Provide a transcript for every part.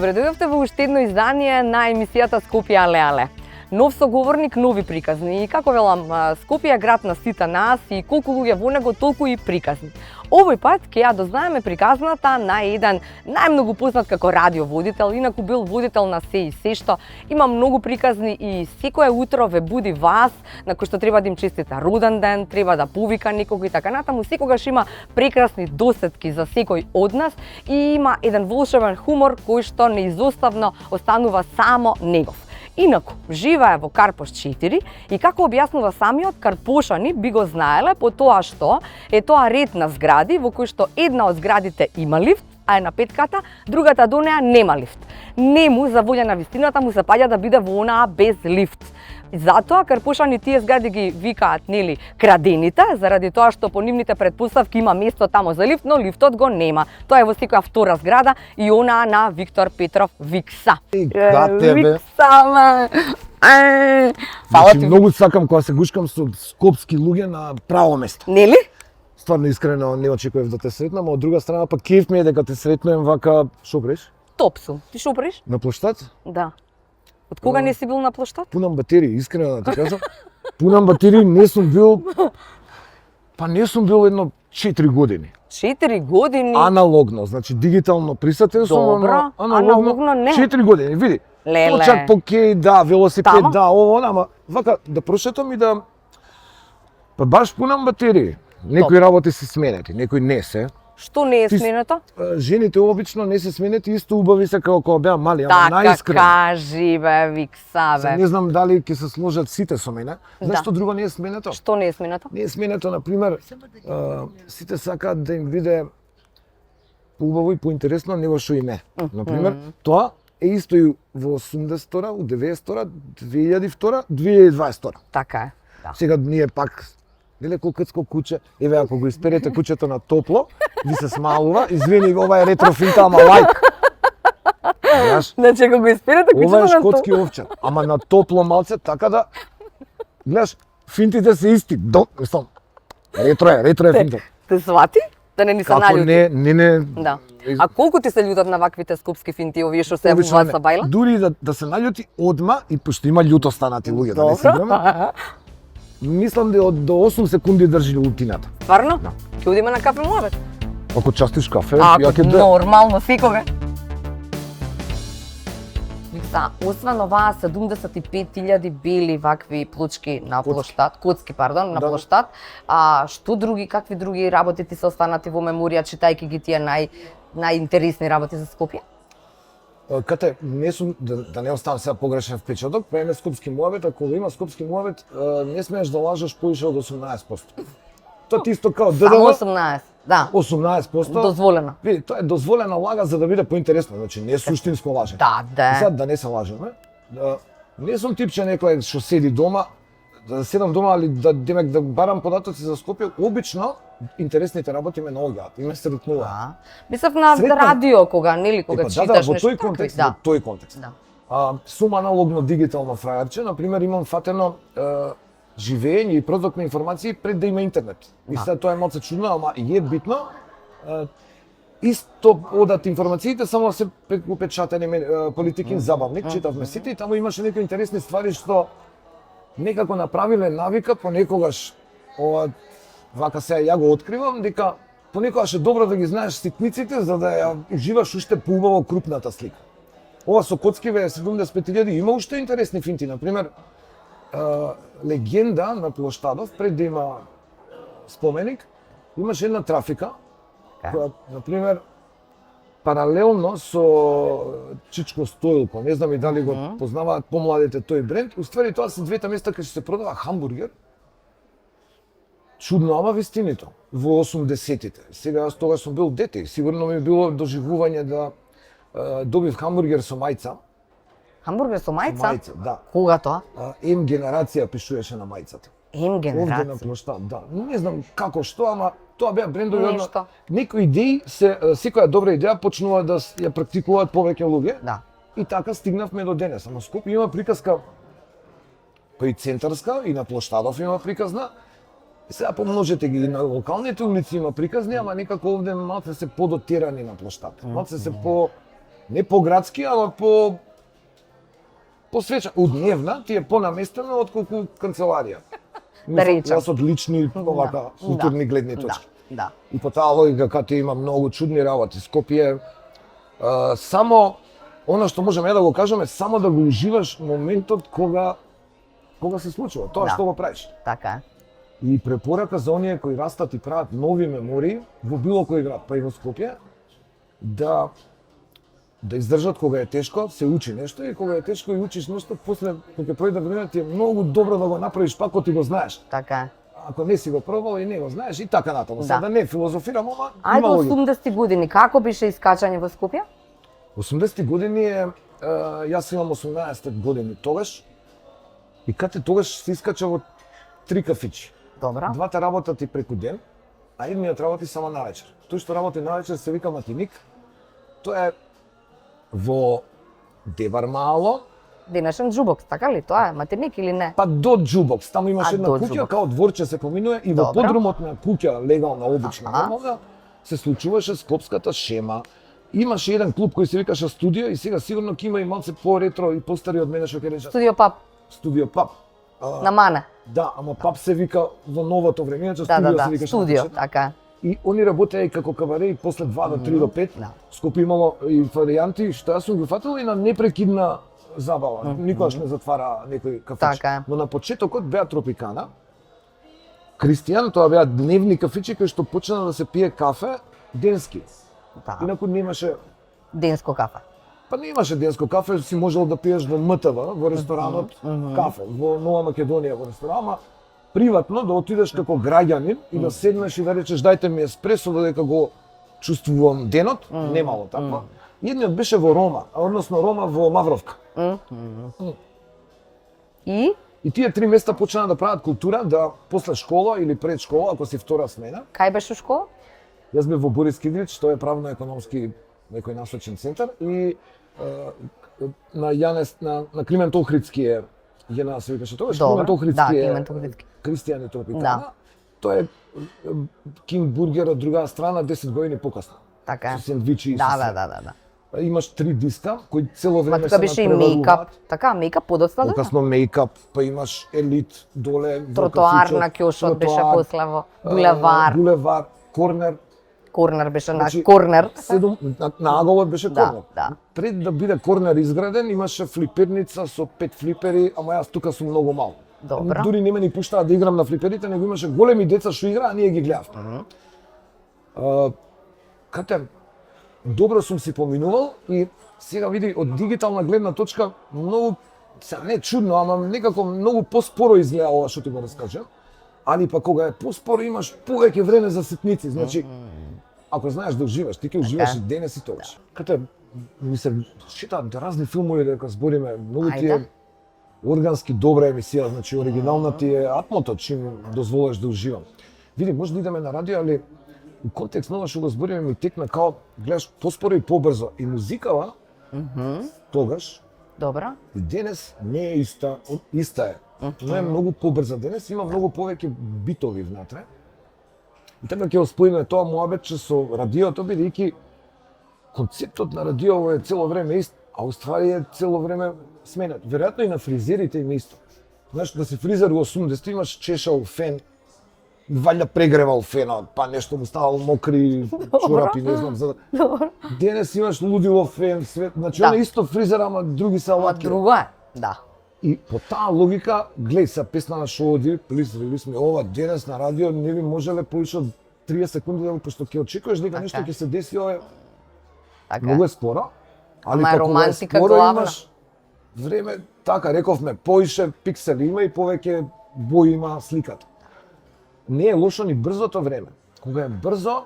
Добре дојдовте во уште едно издание на емисијата Скопје але але. Нов соговорник, нови приказни. И како велам, Скопје е град на сите нас и колку луѓе во него, толку и приказни. Овој пат ќе ја дознаеме приказната на еден најмногу познат како радиоводител, инаку бил водител на се и се што. Има многу приказни и секое утро ве буди вас, на кој што треба да им честита роден ден, треба да повика некого и така натаму. Секогаш има прекрасни досетки за секој од нас и има еден волшебен хумор кој што неизоставно останува само негов. Инаку, живее во Карпош 4 и како објаснува самиот, карпошани би го знаеле по тоа што е тоа ред на згради во кој што една од зградите има лифт, а е на петката, другата до неа нема лифт. Нему, за волја на вистината, му се паѓа да биде во онаа без лифт. И затоа карпошани тие згради ги викаат, нели, крадените, заради тоа што по нивните предпоставки има место тамо за лифт, но лифтот го нема. Тоа е во секоја втора зграда и онаа на Виктор Петров Викса. Викса, ма. Значи, многу сакам кога се гушкам со скопски луѓе на право место. Нели? Стварно искрено не очекував да те сретнам, а од друга страна пак кеф ми е дека те сретнуем вака, шо правиш? Топ сум. Ти шо правиш? На плоштад? Да. Од кога не си бил на плоштад? Пунам батерии, искрено да ти кажам. Пунам батерии, не сум бил едно 4 години. 4 години? Аналогно, значи дигитално присутен сум, но аналогно не. 4 години, види. Леле. Почак покеј, да, велосипед, Тамо? да, ово, ама вака да прошетам и да па баш пунам батерии. Некои работи се сменети, некои не се. Што не е сменето? Жените обично не се сменети, исто убави се како кога беа мали, ама Така најискрено. кажи бе, Викса бе. Не знам дали ќе се сложат сите со мене. Зашто друго не е сменето? Што не е сменето? Не е сменето, например, сите сакаат да им биде поубаво и поинтересно него што им е. Например, тоа е исто и во 80-тора, у 90-тора, 2002-тора, 2020-тора. Така е. Да. Сега ние пак далеко кцко куче, еве ако го исперете кучето на топло, ви се смалува, извини, ова е ретрофинта, ама лайк. Знаеш, Значи ако го испирате ова кучето е на шкотски овчар, ама на топло малце, така да, гледаш, финтите се исти, мислам, ретро е финта. Те свати? Да не ни се Како наљути. не. Да. А колку ти се љутат на ваквите скопски финти, овие што се Обично во не. са бајла? Дури да се наљути одма и пошто има љуто станати луѓе, да не си играме. Мислам да до 8 секунди држи лутината. Стварно? Ќе одиме на кафе муабет? Ако частиш кафе, Ако ја ќе да. нормално секога. Викса, освен оваа 75.000 бели вакви плочки на плоштад, коцки, пардон, на Да. плоштад, што други, какви други работи ти се останати во меморија, читајќи ги тие најинтересни работи за Скопје? Кате, не сум, да не оставам сега погрешен впечаток, преме скопски муабет, ако има скопски муабет, не смееш да лажеш поише од 18%. Тоа ти исто као Само ДДВ, 18, да. 18%. Дозволено. Види, тоа е дозволена лага за да биде поинтересно, значи не е суштинско лажење. Да. И sad да не се лажеме, не сум типче некој што седи дома, да седам дома, али да барам податоци за Скопје, обично интересните работи ме наоѓаат и ме сретнуваат. Мислев на радио кога, нели, кога читаш во нешто. тој контекст, Да. во тој контекст. Да. Сум аналогно дигитално фраерче, например имам фатено живење и продукт на информации пред да има интернет. И сега тоа е малце чудно, ама е битно. Исто одат информациите, само се преку печатени политикин забавник, читавме сите и таму имаше некои интересни ствари што некако направиле навика понекогаш, ова вака сега ја го откривам, дека понекогаш е добро да ги знаеш ситниците за да ја уживаш уште поубаво крупната слика. Ова со коцкиве 75.000 има уште интересни финти, например легенда на плоштадов пред да има споменик, имаше една трафика која, например, паралелно со Чичко Стоилко, не знам и дали го познаваат помладите тој бренд, уствари тоа се двете места кај што се продава хамбургер. Чудно, ама вистинито, во 80-тите. Сега јас тогаш сум бил дете и сигурно ми било доживување да добив хамбургер со мајца. Хамбургер со мајца? Мајца, да. Кога тоа? М генерација пишуваше на мајцата. М Овде на генерација. плоштад, да. Не знам како што, ама тоа беа брендови Нешто. некои идеи секоја добра идеја почнува да ја практикуваат повеќе луѓе. Да. И така стигнавме до денес. Ама Скопје има приказка па и центарска и на плоштадов има приказна. И сега помножете ги на локалните улици има приказни, ама некако овде малце се подотерани на плоштад. Малце се Не по-градски, ама по свеча. Удневна ти е понаместена отколку канцеларија. Да речам. Јас од лични овака културни гледни точки. Да. И по таа логика, каде има многу чудни работи, Скопје, само, она што можеме да го кажеме, само да го уживаш моментот кога се случува, тоа Да. што го правиш. Така е. И препорака за оние кои растат и прават нови мемории во било кој град, па и во Скопје, да издржат кога е тешко, се учи нешто и кога е тешко и учиш нешто, после кога ќе пројде време ти е многу добро да го направиш пак кога ти го знаеш. Така е. Ако не си го пробал и не го знаеш и така натаму. Да. Сега не филозофирам, ама Ајде има логика. 80-ти години, како беше искачање во Скопје? 80-ти години е, јас имам 18 години тогаш и кате тогаш се искача во 3 кафичи. Добра. Двата работат и преку ден, а едниот работи само навечер. Тој што работи навечер се вика матиник. Тоа е во Девар Мало, Денешен джубокс, така ли? Тоа е матерник или не? па до Джубокс. Таму имаш А, една до куќа, Джубокс. као дворче се поминува и во Добра. подрумот на куќа, легална, обична, Аха. нормална, се случуваше скопската шема. Имаше еден клуб кој се викаше Студио и сега сигурно ќе има и малце по-ретро и постари од мене што ќе речат Студио Пап Студио Пап. на Мане. Да, ама Пап се вика во новото време, иначе Да, Студио да, се да. викаше. Студио, на почеток. така. И они работеа и како кабаре и после 2 до 3 до 5. Да. Скопје имало и варијанти што јас сум ги фатил и на непрекидна забава. Никогаш не затвара некој кафич. Така е. Но на почетокот беа Тропикана. Кристијан, тоа беа дневни кафичи кои што почна да се пие кафе денски. Да. Инаку немаше, Денско кафе. па немаше денско кафе, си можел да пиеш во МТВ, во ресторанот кафе, во Нова Македонија во ресторан, ама приватно да отидеш како граѓанин и да седнеш и да речеш дајте ми еспресо додека го чувствувам денот, немало такво. Едниот беше во Рома, односно Рома во Мавровка. И И тие 3 места почнаа да прават култура, да после школа или пред школа, ако си втора смена. кај беше школа? Јас бев во Борис Кидрич, што е правно-економски некој насочен центар и на Јанес на Климент Охридски е Јена се викаше тогаш. Добро. Климент Охридски Да, е Климент Охридски. Кристијан и Тропикана. Да. Тоа е Кинг бургер од друга страна 10 години покасно. Така е. Со сендвичи и со Да, се. да, да, да. Имаш 3 диска кои цело Ма време тука се беше и надпреваруваат. мејкап. Така, мејкап подоцна да. Покасно мејкап, па имаш елит доле во Тротоар кафичот, на Кјошот беше тротоар, после во булевар. булевар, корнер. Корнер беше на Значи, корнер. На аголот беше Да, корнер. да. Пред да биде корнер изграден, имаше флиперница со 5 флипери, ама јас тука сум многу мал. Добро. Дури не ме ни пуштаа да играм на флиперите, него имаше големи деца што играа, а ние ги гледавме. Кате, добро сум си поминувал и сега види од дигитална гледна точка многу се не чудно, ама некако многу поспоро изгледа ова што ти го раскажам. Али па кога е поспоро имаш повеќе време за ситници, значи ако знаеш да уживаш, ти ќе уживаш Така и денес и тогаш. Кате ми се читаат разни филмови дека збориме, многу ти е Ајде. органски добра емисија, значи оригинална ти е атмото чим дозволиш да уживам. Види, може да идеме на радио, али у контекст на ова што го збориме ми текна као гледаш поспоро и побрзо и музикава тогаш Добра. и денес не е иста е. Но е многу побрза денес, има многу повеќе битови внатре. И така ќе го споиме тоа муабетче со радиото, бидејќи концептот на радио е цело време ист, а уствари е цело време сменет. Веројатно и на фризерите им е исто. Знаеш, да си фризер у 80 имаш чешал фен, валја прегревал фенот, па нешто му ставал мокри чорапи, не знам, за да... Добро. Денес имаш лудило фен, свет, значи Да. он е исто фризер, ама други се Ама алатки. друго е. Да. И по таа логика, глеј се песна на шоу оди, прилисали сме ова денес на радио, не би можеле повише од 30 секунди, пошто ќе очекуваш дека нешто ќе се деси, ова е Така. многу е споро. Али Ама е па кога е романтика споро главна. имаш време, така рековме, поише пиксели има и повеќе бои има сликата. Не е лошо ни брзото време. Кога е брзо,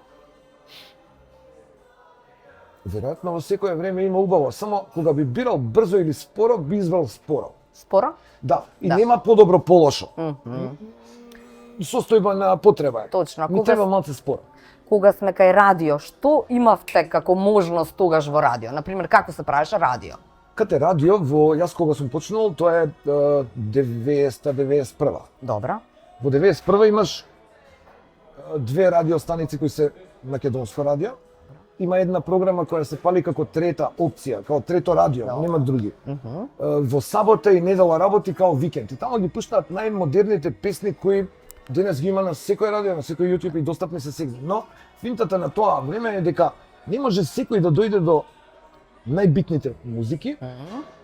веројатно во секое време има убаво, само кога би бирал брзо или споро, би избрал споро. Споро? Да, и Да. нема подобро полошо. Состојба на потреба е. Точно. Ми треба малце споро. Кога сме кај радио, што имавте како можност тогаш во радио? Например, како се правеше радио? Кате радио, во јас кога сум почнал, тоа е 90-91. Добра. Во 91 имаш две радиостаници кои се македонско радио има една програма која се пали како трета опција, како трето радио, нема други. Во сабота и недела работи као викенд. И тамо ги пуштаат најмодерните песни кои денес ги има на секој радио, на секој YouTube и достапни се сегде. Но финтата на тоа време е дека не може секој да дојде до најбитните музики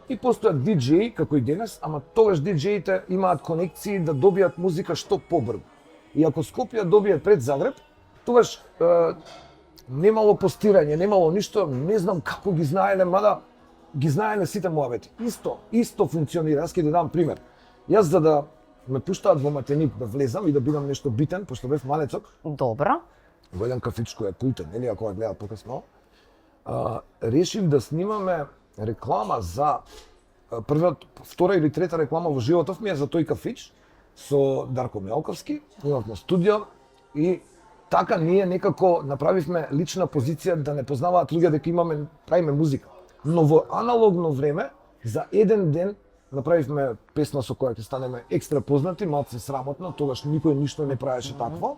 и постојат диџеи како и денес, ама тогаш диџеите имаат конекции да добијат музика што побрзо. И ако Скопје добие пред Загреб, тогаш немало постирање, немало ништо, не знам како ги знаеле, мада ги знаеле сите муабети. Исто функционира. Јас ќе ти дам пример. Јас за да ме пуштаат во Матеник да влезам и да бидам нешто битен, пошто бев малецок, Добро. во еден кафич кој е култен, нели ако ја гледа покасно, решив да снимаме реклама за втора или трета реклама во животов ми е за тој кафич со Дарко Мелковски, имавме студио и така ние некако направивме лична позиција да не познаваат луѓе дека правиме музика. Но во аналогно време, за еден ден направивме песна со која ќе станеме екстра познати, малце срамотно, тогаш никој ништо не правеше такво.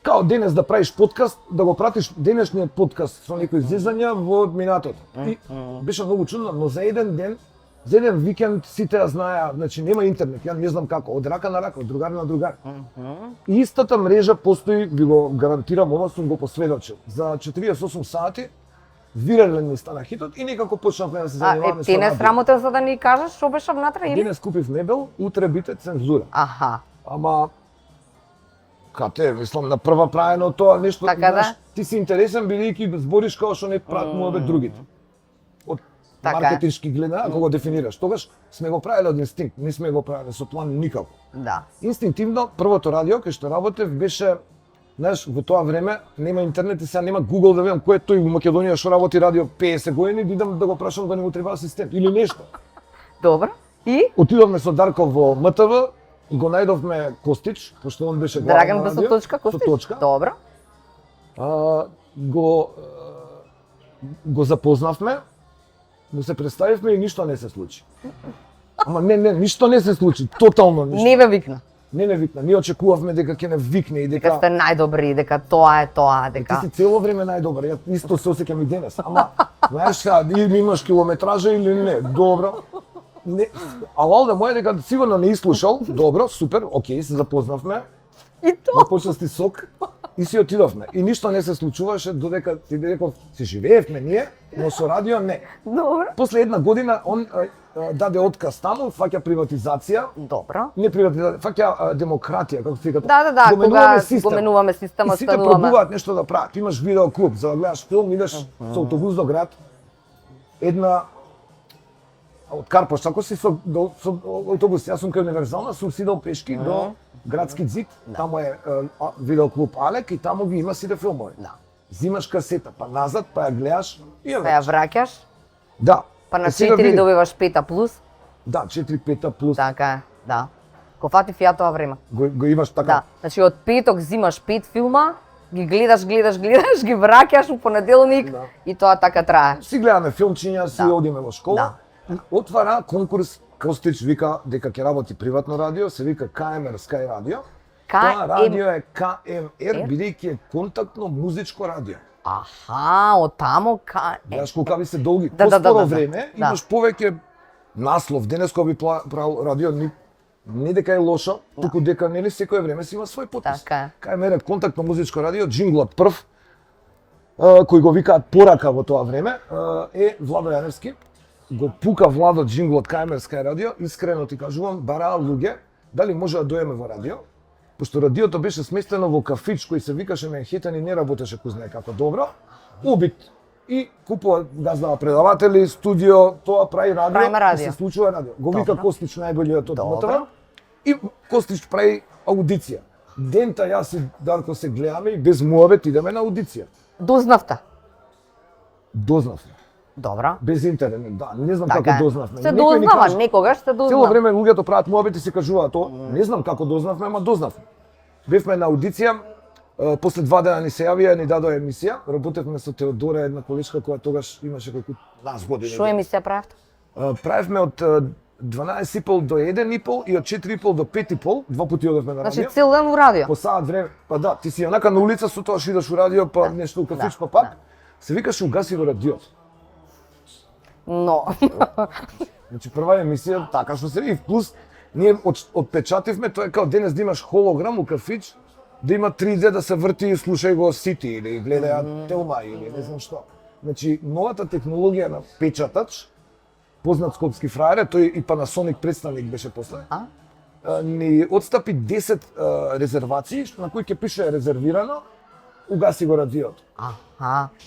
Као денес да правиш подкаст, да го пратиш денешниот подкаст со некои зезања во минатото. И беше многу чудно, но за еден ден, за еден викенд сите ја знаеа, значи нема интернет, ја не знам како, од рака на рака, од другар на другар. И истата мрежа постои, ви го гарантирам, ова сум го посведочил. За 48 сати вирален ми стана хитот и некако почнавме да се занимаваме со ти не радио. срамотен за да ни кажеш што беше внатре или? Денес купив мебел, утре бите цензура. Аха. Ама кате, мислам на прва правено тоа нешто, Така да. ти си интересен бидејќи збориш како што не прават муабет другите. Од Така е. маркетиншки гледна, ако го дефинираш, тогаш сме го правеле од инстинкт, не сме го правеле со план никако. Да. Инстинктивно, првото радио кај што работев беше, знаеш, во тоа време нема интернет и сега нема Google да видам кој е тој во Македонија што работи радио 50 години, да идам да го прашам да не му треба асистент или нешто. Добро. И? Отидовме со Дарко во МТВ, го најдовме Костич, пошто он беше главен Драган на без радио, точка, со Костич? точка. Добро. Го запознавме, му се представивме и ништо не се случи. Ама не, ништо не се случи, тотално ништо. Не ве викна. Не викна, ние очекувавме дека ќе не викне и Дека дека сте најдобри, дека тоа е тоа, ти дека... си цело време најдобар, ја исто се осеќам и денес, ама знаеш ка, или имаш километража или не, добро. Не, алалда мој е дека сигурно не изслушал, добро, супер, окей, се запознавме, И тоа. почасти сок и си отидовме. И ништо не се случуваше додека ти реков, си живеевме ние, но со радио не. Добро. После една година он даде отказ таму, фаќа приватизација, Добро. не приватизација, фаќа демократија, како се вика. Да, Го менуваме кога систем. го менуваме система, И сите ставуваме. пробуваат нешто да прават. Имаш видеоклуб, за да гледаш филм, идеш со автобус до град. Една од Карпош, ако си со автобус, јас сум кај универзална, сум сидел пешки до градски зид, таму е видеоклуб Алек и таму ги има сите филмови. Да. Зимаш касета, па назад, па ја гледаш и ја Па ја враќаш. враќаш, Да. па на Е, сега 4 види. добиваш 5 плюс. Да, 4-5 плюс. Така е, да. Ко фати фија тоа време. Го имаш така. Да. Значи од петок зимаш 5 филма, ги гледаш, ги враќаш у понеделник Да. и тоа така трае. Си гледаме филмчиња, си Да. одиме во школа. Да. Отвара конкурс, Костич вика дека ќе работи приватно радио, се вика KMR Sky Radio. Тоа радио е KMR, бидејќи е контактно музичко радио. Аха, од таму Знаеш колкави се долги. Да, да, Поскоро да. време Да. имаш повеќе наслов. Денес кога би правил радио, не дека е лошо, туку дека нели секое време си има свој потпис. Така е. KMR е контактно музичко радио, джинглот прв, кој го викаат порака во тоа време, е Владо Јаневски. Го пука Владо джинглот KMR Sky Radio, искрено ти кажувам, бараа луѓе, дали може да доеме во радио, пошто радиото беше сместено во кафич кој се викаше Менхетен и не работеше кој знае како добро, убит. И купува, газдава предаватели, студио, тоа прави радио, Правиме радио. и се случува радио. Го вика Добро. Костич најголиот од Добро. МТВ и Костич прави аудиција. Дента јас и Дарко се гледаме и без муабет идеме на аудиција. Дознавте. Дознавме. Добро. Без интернет, да, не знам Така како е. дознавме. Се Некој ни дознава, кажа- некогаш се Цело дознава. време луѓето прават муабет и се кажуваат тоа. Не знам како дознавме, ама дознавме. Бевме на аудиција, после 2 дена ни се јавија, ни дадоа емисија. Работевме со Теодора, една колешка која тогаш имаше колку нас години. Што емисија правевте? Правевме од 12,5 до 1,5 и од 4,5 до 5,5, два пати одевме на радио. Значи цел ден во радио. По саат време, па да, ти си онака на улица, со тоа што идеш у радио, па Да. нешто у кафич, Да, па пак. се викаше "Угаси го радиото". Но. Значи прва емисија така што се и плюс ние отпечативме тоа е као денес да имаш холограм у кафич, да има 3D да се врти и слушај го сити или гледаја Телма или не знам што. Значи новата технологија на печатач, познат скопски фраер е, тој и Panasonic представник беше после. Ни отстапи 10 резервации на кои ќе пише резервирано, "Угаси го радиото".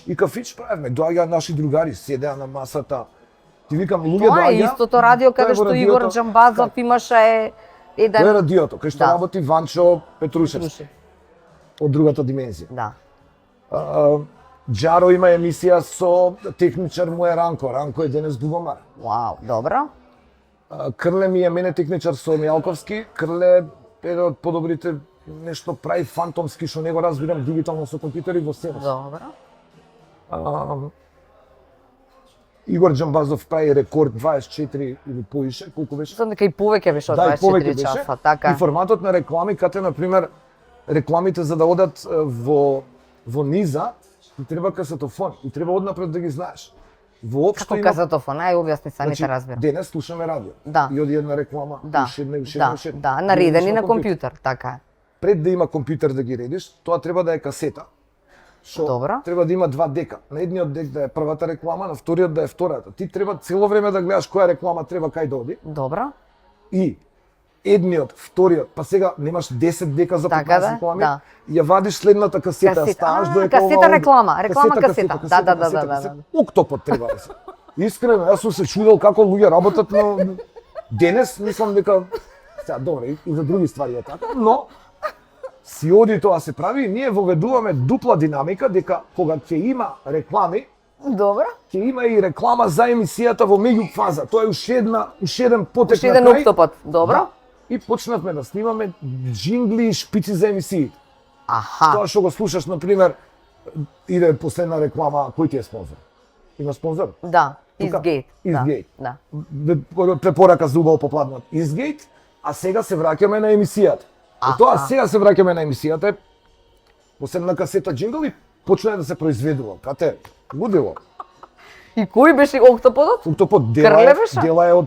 И кафич правевме, доаѓаа наши другари, седеа на масата. Ти викам, луѓе Тоа е доаѓаа. истото радио каде тоа е во што радиото. Игор Џамбазов имаше Тоа е еден... радиото, кај што Да. работи Ванчо Петрушевски од другата димензија. Да. Джаро има емисија со техничар му е Ранко. Ранко е денес Бубамар. Вау, добро. Крле ми е мене техничар со Мјалковски. Крле е еден од подобрите нешто прави фантомски што не го разбирам дигитално со компјутери во себе. Добро. Игор Џамбазов прави рекорд 24 или повише, колку беше? Мислам дека и повеќе беше од Да, и повеќе 24 беше. часа, така. И форматот на реклами, кате, например, рекламите за да одат во низа, и треба касетофон, и треба однапред да ги знаеш. Воопшто Како касетофон, ај објасни са, не те разбирам. денес слушаме радио. Да. И оди една реклама, Да, уште една, уште една, да, уште една. да, И наредени одиш на компјутер, така е. Пред да има компјутер да ги редиш, тоа треба да е касета. Што Добро. треба да има 2 дека. На едниот дек да е првата реклама, на вториот да е втората. Ти треба цело време да гледаш која реклама треба кај да оди. Добро. И едниот, вториот, па сега немаш 10 дека за 15 Така да, реклами, да. ја вадиш следната касета, Касета. ставаш до Касета реклама, реклама касета. Да. Октопот треба да се. Искрено, јас сум се чудел како луѓе работат, но денес мислам дека сега добро и за други ствари е така, но си оди тоа се прави и ние воведуваме дупла динамика дека кога ќе има реклами, Добро. ќе има и реклама за емисијата во меѓуфаза. Тоа е уште еден потек Уште на еден крај. октопот. Добро. Да. И почнавме да снимаме джингли и шпици за емисии. Аха. Тоа што го слушаш, на пример, иде последна реклама, кој ти е спонзор? Има спонзор? Да. Тука, Изгейт. Eastgate. Да. Препорака за убаво попладнат Eastgate, а сега се враќаме на емисијата. И Аха. тоа сега се враќаме на емисијата, последна касета джингл и почна да се произведува. Кате, лудило. И кој беше октоподот? Октопот Крле беше? дела е од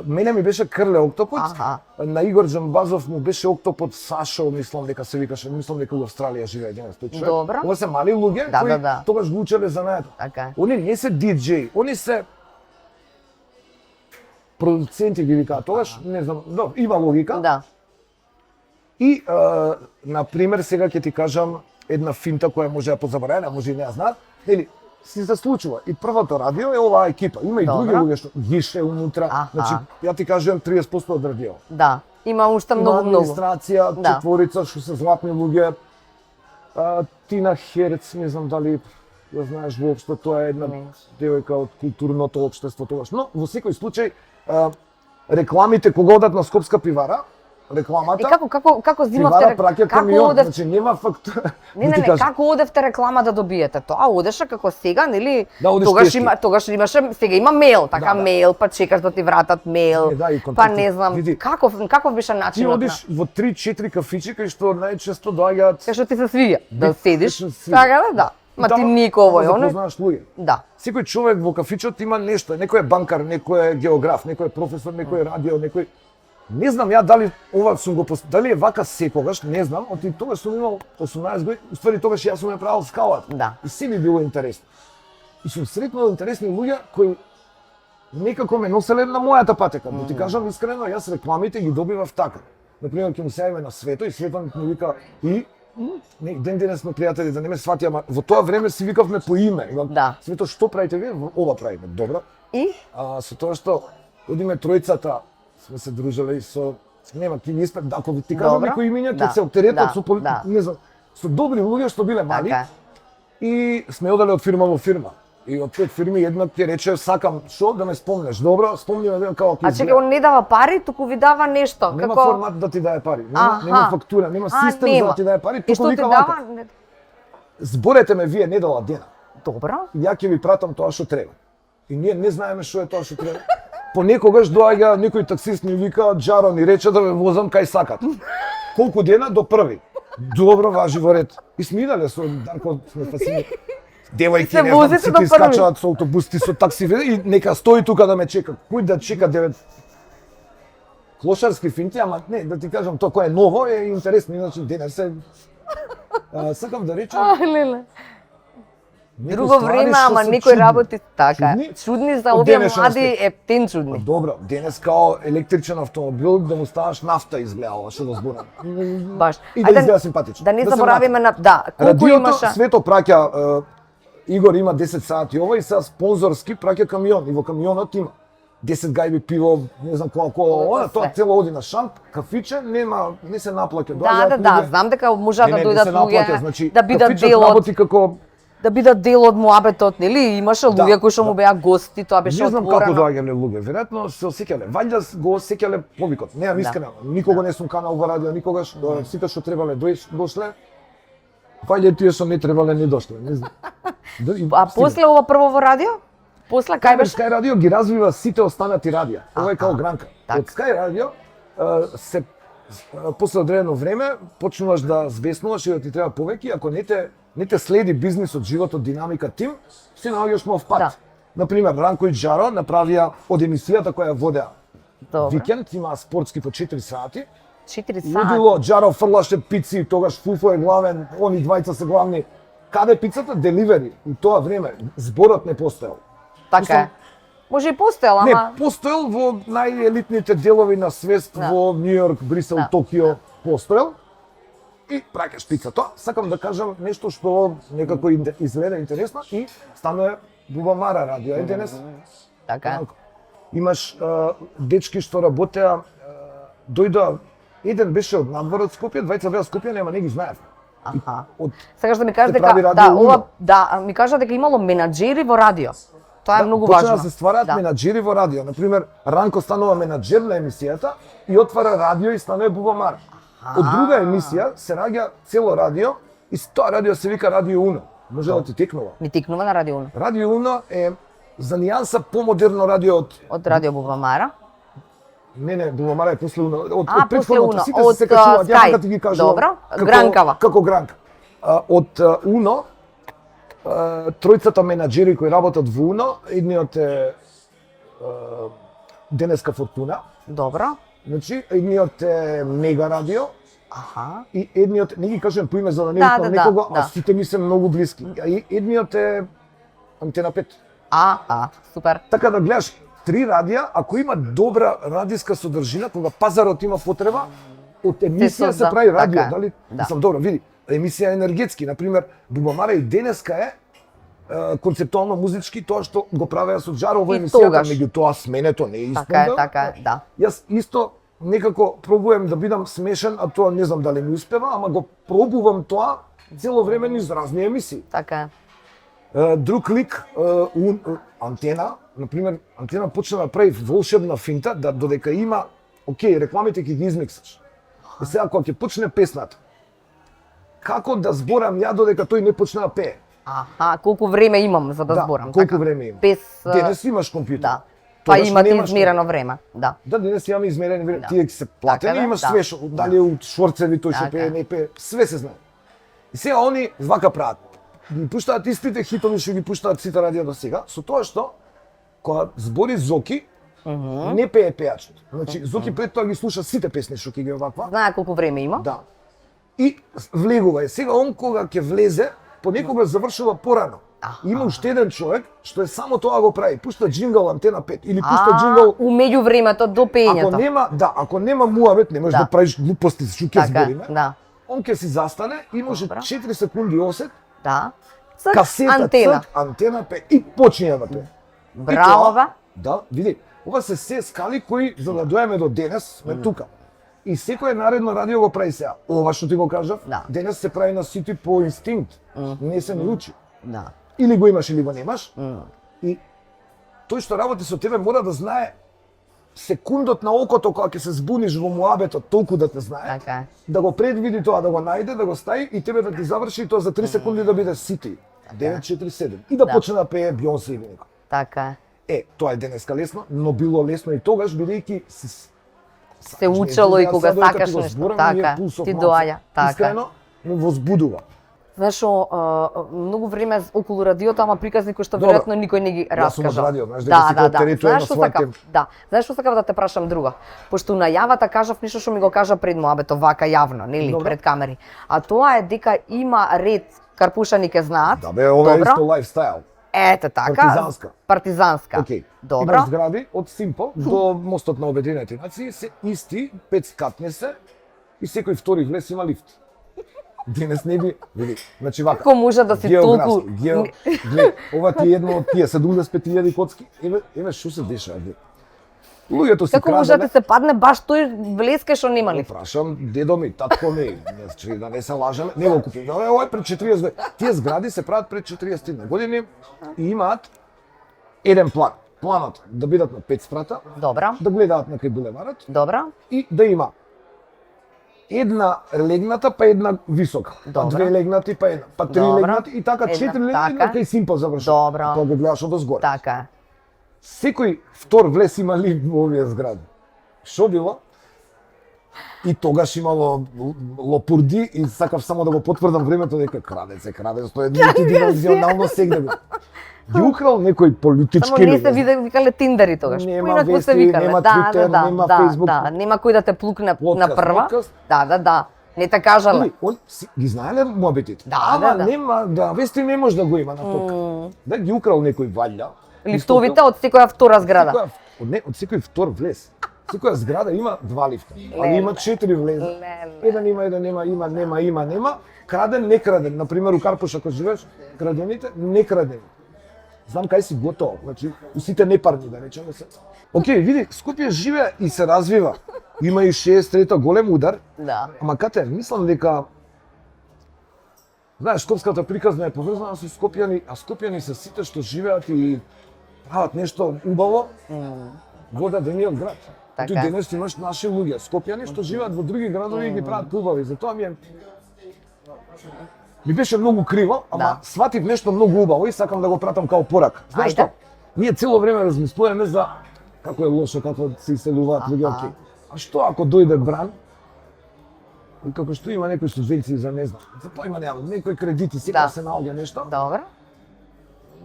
мене ми беше Крле октопот. Аха. На Игор Џамбазов му беше октопот Сашо, мислам дека се викаше, мислам дека во Австралија живее денес тој човек. Добро. Ова се мали луѓе Да, кои да. тогаш го учеле занаедно. Така е. Они не се диџеи, они се продуценти ги викаат тогаш, не знам, но има логика. Да. И на пример сега ќе ти кажам една финта која може да позабравена, може и не ја знаат. Нели, се случува. И првото радио е оваа екипа. Има и Добро. други луѓе што гише унутра. Аха. Значи, ја ти кажам 30% од радио. Да. Има уште Има многу. администрација, Да. четворица што се златни луѓе. Тина Херц, не знам дали ја знаеш воопшто, тоа е една Не. девојка од културното општество тогаш. Но во секој случај рекламите кога одат на Скопска пивара, рекламата И како зимавте пивара праќа камион, одев значи нема фактура. Не, како одевте реклама да добиете тоа? Одеше како сега, нели? Да, одеш тогаш пешки. тогаш имаше, сега има мейл, така Да. мейл, па чекаш да ти вратат мейл. Не, да, и па контакти. не знам, Види. каков беше Ти начинот одиш во 3-4 кафичи кај што најчесто доаѓаат Кај што ти се свиѓа, да седиш, Точно се свиѓа. така да. Ма ти никој, да оне. познаеш луѓе. Да. Секој човек во кафичот има нешто, некој е банкар, некој е географ, некој е професор, некој е радио, некој не знам ја дали ова сум го дали е вака секогаш, не знам, оти тогаш сум имал 18 години, уствари тогаш јас сум ја правил скаут. Да. И се ми било интересно. И сум сретнал интересни луѓе кои некако ме носеле на мојата патека. Да ти кажам искрено, јас рекламите ги добивав така. Например, ќе му се јавиме на Свето и Свето ми вика и не, ден денес сме пријатели, да не ме свати, ама во тоа време си викавме по име. Да. Свето, што правите вие? Ова правиме. Добро. И Со тоа што одиме тројцата, сме се дружеле и со нема ти ги испред, ако ти кажам Добро. некои имиња, ќе Да, се оптеретат да, со да. не знам, со добри луѓе што биле мали. така. И сме одале од фирма во фирма. И од пет фирми една ќе рече сакам што да ме спомнеш. Добро, спомни ме како ќе А чекај, он не дава пари, туку ви дава нешто, Нема како формат да ти даде пари, нема фактура, нема систем за да ти даде пари, И туку што ти вика дава? вака. Зборете ме вие недела дена. Добро. Ја ќе ви пратам тоа што треба. И ние не знаеме што е тоа што треба. Понекогаш доаѓа некој таксист ни вика, Джаро ни рече да ве возам кај сакат. Колку дена до први. Добро, важи во ред. И сме идале со Дарко, сме фасини. девојки Се не знам, возите до сите први. искачаат со автобусти, со такси и нека стои тука да ме чека. Кој да чека 9 клошарски финти, ама не, да ти кажам, тоа кое е ново е интересно, иначе денес е сакам да речам Леле. некои Друго ствари време, што ама се некои чудни. работи така. Чудни? Чудни за Од овие денешен млади аспект. ептен чудни. Добро, денес као електричен автомобил да му ставаш нафта изгледа ова што го зборам. Баш. И да изгледа симпатично. Да не се заборавиме на колку Радиото имаше. свето праќа Игор има 10 сати ова и сега спонзорски праќа камион и во камионот има 10 гајби пиво, не знам колку ова, Све. тоа цело оди на шамп, кафиче, не се наплаќа. Да, знам дека можат да дојдат луѓе значи, да бидат кафичот дел од работи како од муабетот, нели? Имаше луѓе кои што му беа гости, тоа беше не знам како отворено. доаѓале луѓе, веројатно се осеќале. Вајда го осеќале повикот. Немам Да. искрено, никого не сум канал во радио, никогаш, сите што требале дошле. Вајда тие што не требале не дошле, не знам. А после ова прво во радио? После кај беше? Sky радио ги развива сите останати радија. Ова е као гранка. така. Од Sky радио се после одредено време почнуваш да звеснуваш и да ти треба повеќе, ако не те следи бизнисот, животот, динамика, тим, си наоѓаш нов пат. Да. Например, Ранко и Джаро направија од емисијата која водеа Добро. викенд, имаа спортски по 4 сати. 4 сати. Лудило, Джаро фрлаше пици, тогаш Фуфо е главен, они двајца се главни. Каде пицата? Деливери. У тоа време зборот не постоел. Така е. Може и постоел, Не, ама постоел во најелитните делови на свест, Да. во Нью Йорк, Брисел, Да. Токио, постоел. И праќаш пица. Тоа сакам да кажам нешто што некако изгледа интересно и станува Бубамара радио е денес. така е. Имаш дечки што работеа, дојдоа, еден беше од надвор од Скопје, двајца беа Скопјани, ама не ги знаев. Аха. Од Сакаш да ми кажеш се дека прави радио Уно. ми кажа дека имало менаџери во радио. Тоа е многу важно. почна да се ствараат менаџери во радио. Например, Ранко станува менаџер на емисијата и отвара радио и станува Бубамар. Од друга емисија се раѓа цело радио и тоа радио се вика Радио Уно. Може да ти текнува. Ми тикнува на радио Уно. Радио Уно е за нијанса помодерно радио Од радио Бубамара. Не, Бубамара е после Уно. Од после претходното Уно, сите од, се качуваат, ја Sky. така ти ги кажувам. Добро, Гранкава. Како Гранка. Од Уно, тројцата менаџери кои работат во Уно, едниот е Денеска Фортуна, Добро. значи едниот е Мега радио Аха. и едниот, не ги кажем по име за да не Да, викам да, некого, да. а сите ми се многу блиски. И едниот е Антена 5. Супер. Така да гледаш три радија, ако има добра радиска содржина, кога пазарот има потреба, од емисија се прави радио, така е. дали? Да. Мислам, добро, види, емисија енергетски, например, Бубамара и денеска е концептуално музички тоа што го правеа со Джаро во И емисијата, тогаш. меѓутоа сменето не е Така е, исполнено. така е, да. Јас исто некако пробувам да бидам смешен, а тоа не знам дали ми успева, ама го пробувам тоа цело време низ разни емисии. Така е. Друг лик, Антена, например, Антена почна да прави волшебна финта, да додека има, окей, рекламите ќе ги измиксаш. И сега кога ќе почне песната, како да зборам ја додека тој не почне да пее? Аха, колку време имам за да зборам, колку така? време има? Без Денес имаш компјутер. да. Па Тогаш имате немаш измерено време, да. Да, денес имаме измерени време. Да. Тие ќе се платени, Така да, имаш да. све што, дали е од Шворцеви тој што Така. пее, не пее, све се знае. И сега они вака прават. Ги пуштаат истите хитови што ги пуштаат сите радио до сега, со тоа што кога збори Зоки, не пее пејачот. Значи Зоки пред тоа ги слуша сите песни што ќе ги оваква. Знае колку време има. Да. И влегува. И сега он кога ќе влезе, понекогаш завршува порано. Има уште еден човек што е само тоа го прави. Пушта джингл Антена 5 или пушта джингл. У меѓувремето до Ако пеењето. нема, ако нема муабет, не можеш да, Да. правиш глупости што ќе Така, збориме. да. Он ќе си застане и може Добро. 4 секунди осет, Да. Црк, касета, антена. антена 5 и почне да пее. Браво, бе. Да, види, ова се се скали кои за да доеме до денес сме тука. И секој наредно радио го прави сега. Ова што ти го кажав, Да. денес се прави на сите по инстинкт. Не се научи. Да. Или го имаш или го немаш. И тој што работи со тебе мора да знае секундот на окото кога ќе се збуниш во муабетот толку да те знае. Така е. Да го предвиди тоа, да го најде, да го стави и тебе да ти заврши и тоа за 3 секунди да биде сити. 947 и да Да. почне да пее Бионсе или некој. Така е. Тоа е денеска лесно, но било лесно и тогаш бидејќи Се учело и кога Сега додека сакаш ти го нешто. зборам, ми е Така, пулсот ти малце. доаѓа. Така. Искрено, ме возбудува. Знаеш што, многу време околу радиото, ама приказни кои што Добро. веројатно никој не ги Јас сум од раскажа. радио, знаеш дека секој оптеретува на свој тем. Да. Знаеш што сакав да те прашам друго? Пошто на јавата кажав нешто што ми го кажа пред муабето вака јавно, нели, Добро. пред камери. А тоа е дека има ред, карпушани ке знаат. Да бе, ова е Добро. исто лайфстайл. Ете така. Партизанска. Партизанска. Океј. Добро. Имаш згради од Симпо до мостот на Обединените нации, се исти, 5-скатни се и секој втори влез има лифт. Денес не би, види, значи вака. Како може да си толку Глед, ова ти е едно од тие 75.000 коцки. Еве што се дешава, глед. Луѓето си Како може да краделе. ти се падне баш тој влеска што нема лифт? Прашам дедо ми, татко ми, да не се лажеме, не го купи. Ова е пред 40 години. Тие згради се прават пред 40 години и имаат еден план. Планот да бидат на 5 спрата, Добра. да гледаат на кај булеварот Добра. и да има една легната па една висока, па Добра. две легнати па една, па три Добра. легнати и така Една, 4 легнати така. на кај Симпо завршува. Добра. Кога го гледаш од озгоре. Така е. Секој втор влез има лифт во овие згради. Што било? И тогаш имало лопурди и сакав само да го потврдам времето дека крадец, тоа е мултидимenzionално сегде. Ги украл некој политички Само не се луѓе. викале Тиндери тогаш. Нема Поинаку вести, се викале. нема Да, Twitter, да, нема да, Facebook. Да, нема кој да те плукне на Подкаст, прва. подкаст. Да. Не те кажале. Или, ги знаеле муабетите. Да, Ама да. нема, да, вести не може да го има на ток. Да ги украл некој валја. Лифтовите од секоја втора зграда. Од секој втор влез. Секоја зграда има 2 лифта, али Леле. има 4 влеза. Леле. Еден има, еден нема. Краден, не краден. Например, у Карпуш, ако живееш, крадените, не крадени. Знам кај си готово, значи, сите непарни, да речеме се. Океј, види, Скопје живее и се развива. Има и 63-та голем удар, Да. ама кате, мислам дека знаеш, скопската приказна е поврзана со скопјани, а скопјани се сите што живеат и прават нешто убаво во дадениот град. Така. Тој денес имаш наши луѓе, скопјани што живеат во други градови и ги прават поубави. Затоа ми беше многу криво, ама Да. сватив нешто многу убаво и сакам да го пратам као порака. Знаеш Ајде. што? Ние цело време размислуваме за како е лошо, како се иселуваат луѓе, Аха. окей. А што ако дојде бран? И како што има некои субвенции за не знам, за појма немам, некои кредити, сега Да. се наоѓа нешто. Добро.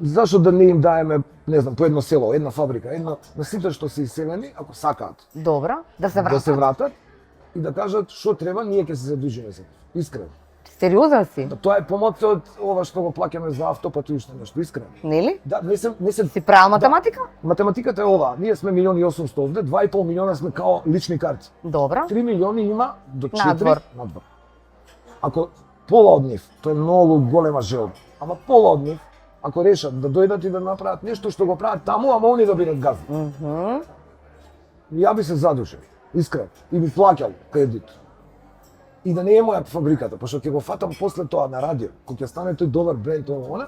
Зашо да не им даеме, не знам, по едно село, една фабрика, една на сите што се иселени, ако сакаат Добро. Да се да се вратам. вратат и да кажат што треба, ние ќе се задужиме за тоа. Искрено. Сериозен си? Тоа е помоци од ова што го плаќаме за автопат и уште нешто, искрено. Нели? Да, не се Си правил математика? Математиката е ова, ние сме 1.800.000 овде, 2,5 милиона сме као лични карти. Добро. 3 милиони има до 4 Надвор. надвор. Ако пола од нив, тоа е многу голема желба, ама пола од нив, ако решат да дојдат и да направат нешто што го прават таму, ама они да бидат газни. Ја би се задушил, искрено, и би плаќал кредит. И да не е моја фабриката, пошто ќе го фатам после тоа на радио, кога ќе стане тој добар бренд она,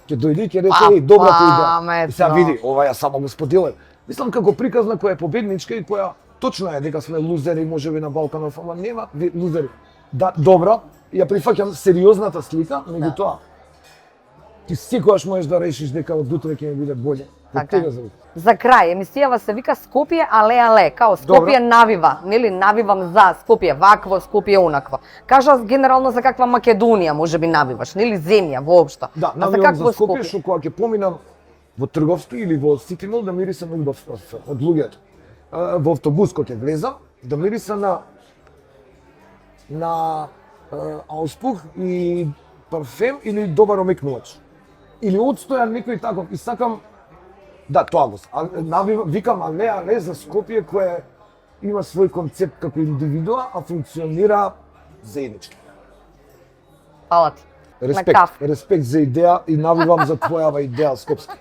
ќе дојде и ќе рече еј добрата идеја. паметно. И сега види, ова ја само го споделам. Мислам како приказна која е победничка и која точно е дека сме лузери можеби на Балканов, ама нема лузери. Да, добро, ја прифаќам сериозната слика, меѓутоа ти секогаш можеш да решиш дека од утре ќе ми биде боле. Од Така е. тега зависи. За крај, емисијава се вика Скопје але, као Скопје Добро. навива, нели навивам за Скопје вакво, Скопје онакво. Кажа генерално за каква Македонија можеби навиваш, нели земја воопшто. Да, А за навивам за какво Скопје, што кога ќе поминам во трговски или во Ситимол да мирисам убав парфем од луѓето. Во автобус кога ќе влезам, да мириса на ауспух и парфем или добар омекнувач. Или одстојан некој таков и сакам да тоа го. Викам але за Скопје кое има свој концепт како индивидуа, а функционира заеднички. Фала ти. Респект, кафе. респект за идеја и навивам за твојава идеја скопска.